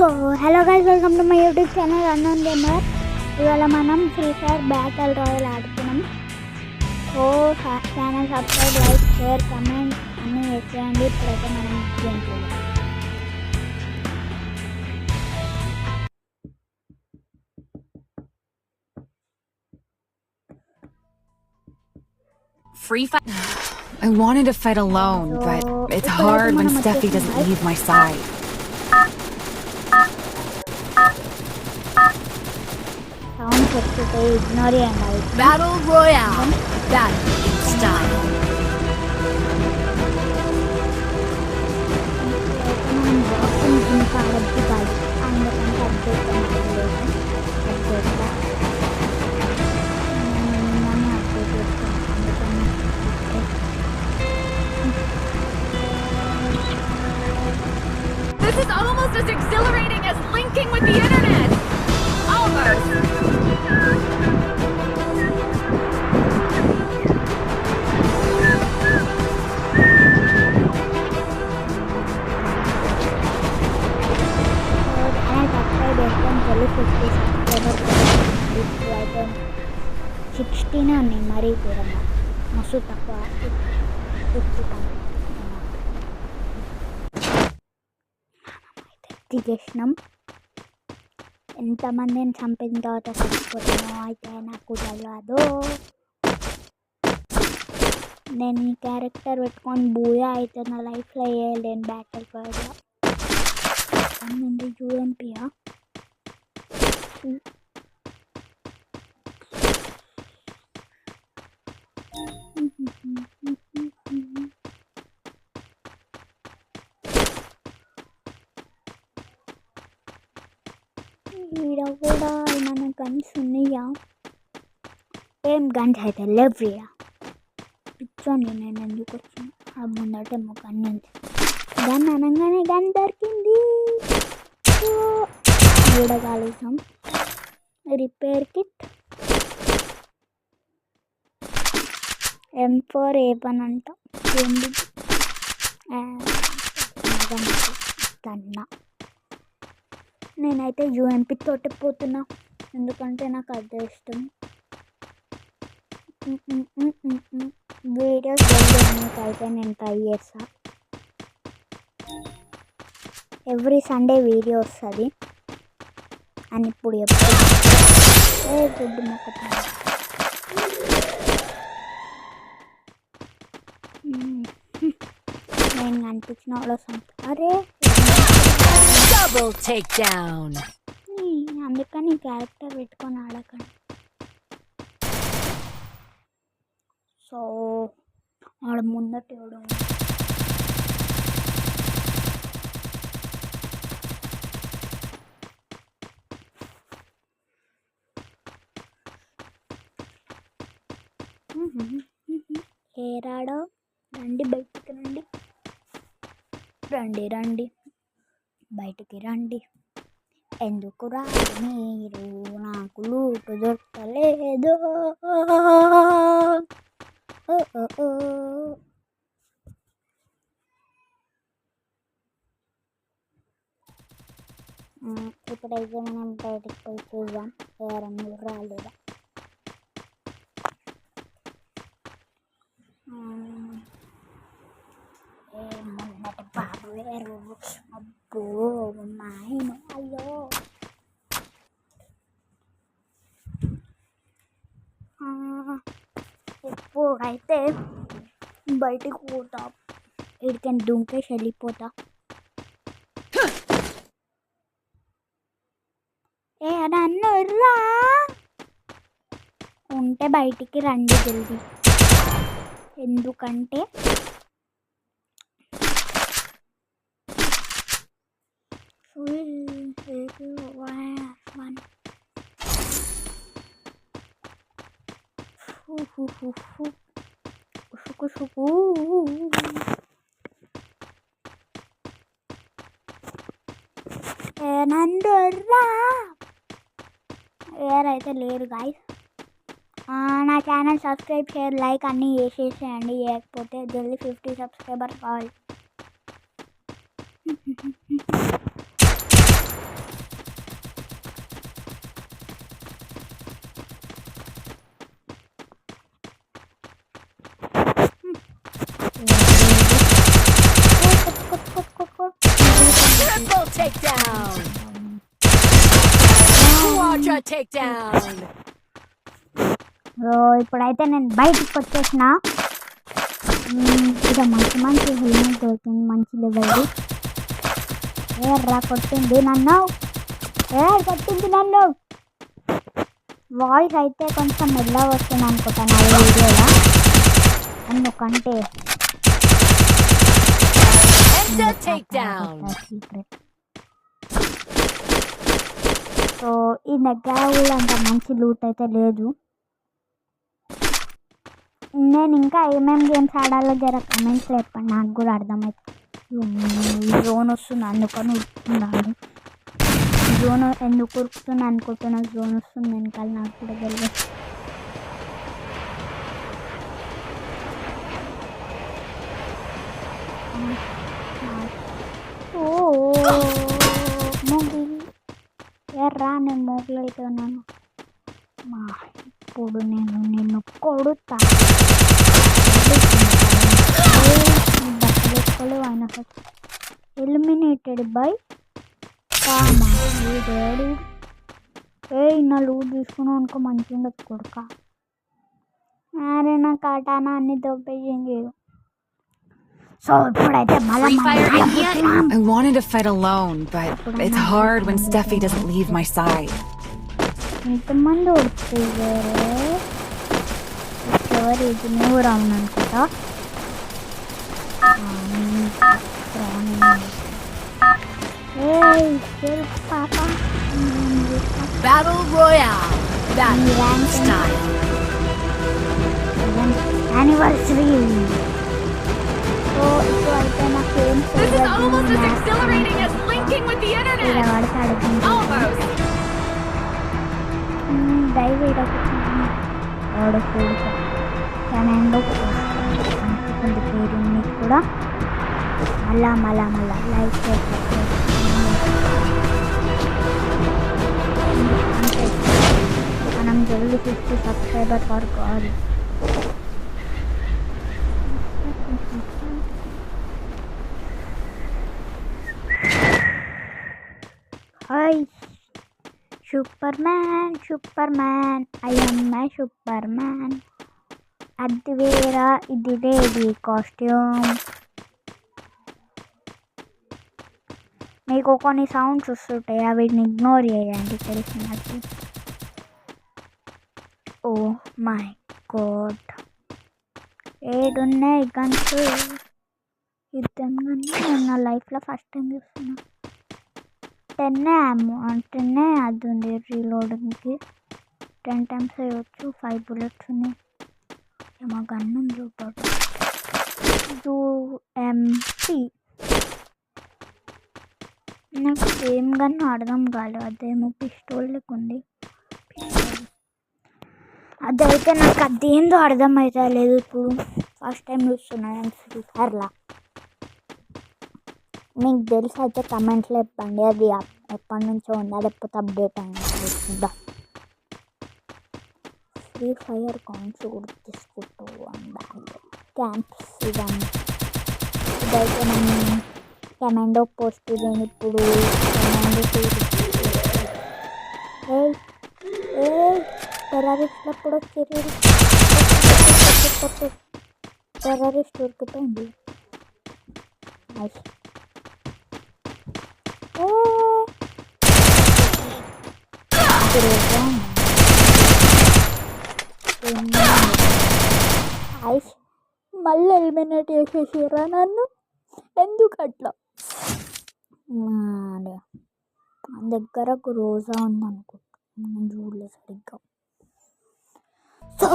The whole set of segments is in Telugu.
So hello guys, welcome to my YouTube channel unknown gamer. ఇవాళ మనం ఫ్రీ ఫైర్ బ్యాటిల్ రాయల్ ఆడుతున్నాం. So channel subscribe, like, share, comment అన్నీ చేయండి. ఇప్పుడైతే మనం గేమ్ చేయాలి. Free fight. I wanted to fight alone, but it's hard when Steffi doesn't leave my side. Battle Royale. Battle in style. This is almost as exhilarating as linking with the internet. Almost. ఉన్నాయి మరీ దూరంగా మస్తు తక్కువ 50 చేసినాం. ఎంతమందిని చంపిన తర్వాత చచ్చిపోతున్నామో అయితే నాకు తెలియదు. నేను ఈ క్యారెక్టర్ పెట్టుకొని బూయా అయితే నా లైఫ్లో వేయలేను. బ్యాటిల్ రాయల్గా యూఎంపీయా ఈడ కూడా ఏమైనా గన్స్ ఉన్నాయా? ఏం గన్స్ అయితే లేవ్రియా. పిచ్చోని నేను ఎందుకు వచ్చాను? ఆ ముందటేమో గన్ ఉంది. గన్ అనగానే గన్ దొరికింది. చూడగలుగుతాం. రిపేర్ కిట్ M4A1 అంట. ఏంటి తన్నా. నేనైతే యూఎంపీ తోటి పోతున్నా, ఎందుకంటే నాకు అదే ఇష్టం. వీడియోస్ అయితే నేను ట్రై చేస్తా. ఎవ్రీ సండే వీడియో వస్తుంది అని ఇప్పుడు చెప్తాను. గుడ్డు మొక్కుతా. నేను కనిపించిన వాళ్ళు అరే Double takedown. అందుకని క్యారెక్టర్ పెట్టుకొని ఆడకండి. సో ఆడ ముందటోడు ఏరాడో. రండి బయటికి రండి, రండి రండి బయటికి రండి. ఎందుకు రాదు మీరు? నాకు లూటు దొరకలేదు. ఇప్పుడైతే మనం బయటికి పోయి చూద్దాం ఎవరన్నా రాలేదా. ఏమన్నట్టు బాబు వేరు. అబ్బో నాయన అయ్యో. ఇప్పుడైతే బయటికి పోతా, ఇడికని దుంకేసి వెళ్ళిపోతా. ఏ నన్ను రా ఉంటే బయటికి రండి జల్దీ. ఎందుకంటే ఎవరైతే లేరు గాయస్. నా ఛానల్ సబ్స్క్రైబ్, షేర్, లైక్ అన్నీ చేసేసేయండి. లేకపోతే జల్దీ 50 సబ్స్క్రైబర్ కావాలి. Triple takedown. Quadra takedown. So ఇప్పుడైతే నేను బయటికి వచ్చేసిన. ఇక మంచి మంచి హెల్మెట్ దొరికింది, మంచి లెవెల్ది. కొట్టింది నన్ను, కొట్టింది నన్ను. వాయిస్ అయితే కొంచెం మెల్లగా వస్తుంది అనుకుంటాను ఆ వీడియోలో, ఎందుకంటే సీక్రెట్. సో ఈ దగ్గర కూడా అంత మంచి లూట్ అయితే లేదు. నేను ఇంకా ఏమేమి గేమ్స్ ఆడాలో జర కమెంట్స్లో చెప్పండి, నాకు కూడా అర్థమవుతుంది. జోన్ వస్తుంది అందుకని ఉరుకుతున్నాను. జోన్ ఎందుకు ఉరుకుతుంది అనుకుంటున్నా, జోన్ వస్తుంది వెనకాల, నాకు కూడా తెలియదు. మోగిల్ ఎర్రా, నేను మోగిల్ అయితే ఉన్నాను. ఇప్పుడు నేను నిన్ను కొడుతా. బట్టలు వేసుకోలేవు ఆయన. Eliminated by comma. నా లూట్ తీసుకున్నావు అనుకో మంచిగా ఉండదు కొడుక. అరే నా కాటానా అన్ని దొబ్బేసింది. సో ఇప్పుడైతే I wanted to fight alone, but it's hard when Steffi doesn't leave my side. ఇంతమంది వస్తుంది ఇది నువ్వు రావును అనుకుంటా. పాప Battle Royale. That style. Anniversary. So ఇప్పుడు అయితే నాకు ఏం This is almost as exhilarating as linking with the internet. Almost. దైవ కెనాండో అంటుకుంది పేరు మీకు కూడా. మళ్ళా లైక్ చేసి మనం జల్దీ 50 సబ్స్క్రైబర్ కావాలి. Hi super man, I am a super man. అది వేరా ఇది రేది కాస్ట్యూమ్. మీకు కొన్ని సౌండ్స్ వస్తుంటాయి, వీటిని ఇగ్నోర్ చేయండి తెలిసినట్టు. ఓ మై గాడ్, 7 ఉన్నాయి గన్స్. యుద్ధం కానీ నేను నా లైఫ్లో ఫస్ట్ టైం చూస్తున్నా. 10 అది ఉంది రీలోడింగ్కి. 10 times వేయవచ్చు. 5 bullets ఉన్నాయి. ఏమో గన్ ఉంది UMP. నాకు ఏం గన్ అర్థం కాలేదు. అదేమో పిస్టోల్ ఉంది. అదైతే నాకు అదేందో అర్థం అయితే లేదు. ఇప్పుడు ఫస్ట్ టైం చూస్తున్నాను ఫ్రీఫైర్లా. మీకు తెలిసి అయితే కమెంట్స్లో చెప్పండి, అది ఎప్పటి నుంచో ఉందా లేకపోతే అప్డేట్ అయిందా. ఫ్రీ ఫైర్ కాయిన్స్ కూడా తీసుకుంటూ ఉండాలి. క్యాంప్స్ ఇవన్నీ. ఇదైతే మనం కమాండో పోస్ట్ నేను ఇప్పుడు టెర్రరిస్ట్ అప్పుడు టెర్రరిస్ట్ ఉరికిపోయింది. మళ్ళీ ఎలిమినేట్ చేసేసారా నన్ను, ఎందుకు అట్లా? దగ్గర ఒక రోజా ఉందనుకుంటున్నాను, చూడలేదు సరిగ్గా. సో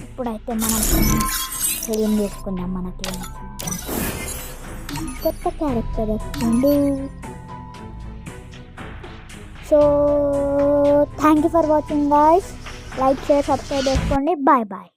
ఇప్పుడైతే మనం ఏం చేసుకుందాం, మనకేం కొత్త క్యారెక్టర్ వస్తుంది. So thank you for watching guys. Like share subscribe చేసుకోండి. Bye bye.